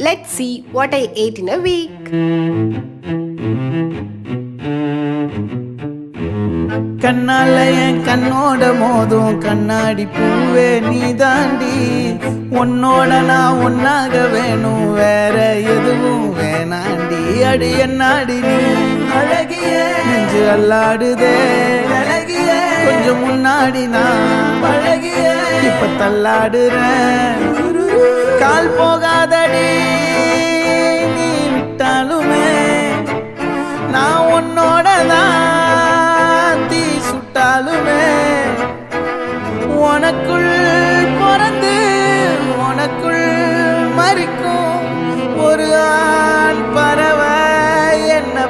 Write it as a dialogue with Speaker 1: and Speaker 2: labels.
Speaker 1: Let's see what I ate in a week.
Speaker 2: கண்ணால என் கண்ணோட மோதும் கண்ணாடி பூவே நீ தாண்டி. உன்னோட நான் ஒன்னாக வேணும், வேற எதுவும் வேணாண்டி. அடி என்னாடி நீ அழகிய நெஞ்சு அல்லாடுதே அழகிய. கொஞ்சம் முன்னாடி நான் பழகிய இப்ப தள்ளாடுறேன். கால் போகாதடி நீ விட்டாலுமே, நான் உன்னோட தான் தீ சுட்டாலுமே. உனக்குள் பிறந்து உனக்குள் மறிக்கும் ஒரு ஆண் பறவை என்ன